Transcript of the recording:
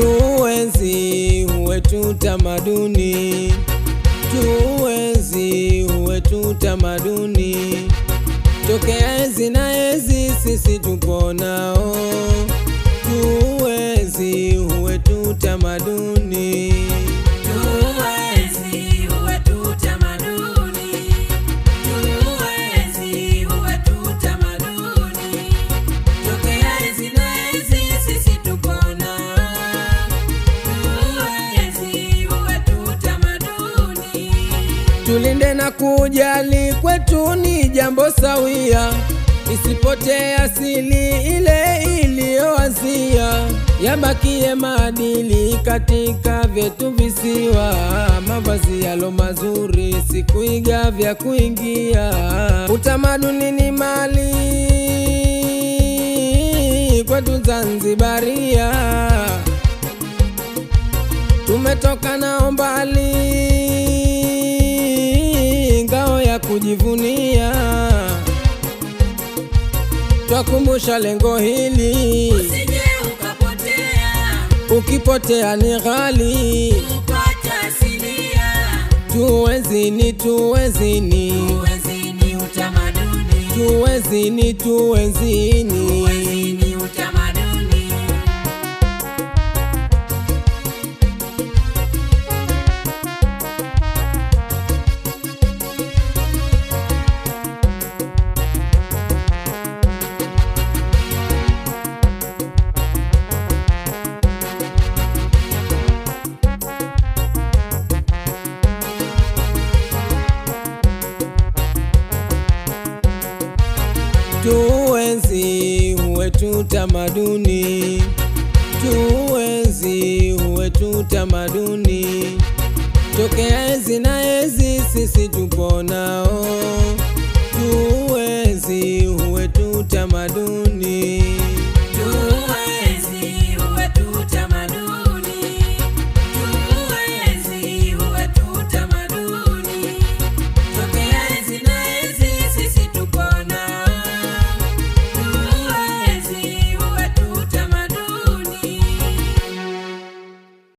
Tuenzi wetu tamaduni, tuenzi wetu tamaduni, tokea enzi na enzi sisi tupo nao. Tuenzi wetu tamaduni, tuenzi wetu tamaduni, tuenzi wetu tamaduni, tokea enzi na enzi sisi tupo nao. Tuenzi wetu tamaduni, tulinde na kujali kwetu ni jambo sawia, isipotee asili ile iliyoanzia, yabakie maadili katika vyetu visiwa, mavazi yalo mazuri si kuiga vya kuingia. Utamaduni ni mali kwetu Zanzibaria, tumetoka nao mbali, ngao ya kujivunia, twakumbusha lengo hili, usije ukapotea, ukipotea ni ghali. upata asilia, Tuenzini, tuenzini, tuenzini utamaduni, tuenzini, tuenzini, tuenzini utamaduni. tuenzi wetu tamaduni, tuenzi wetu tamaduni, tokea enzi na enzi sisi tupo nao.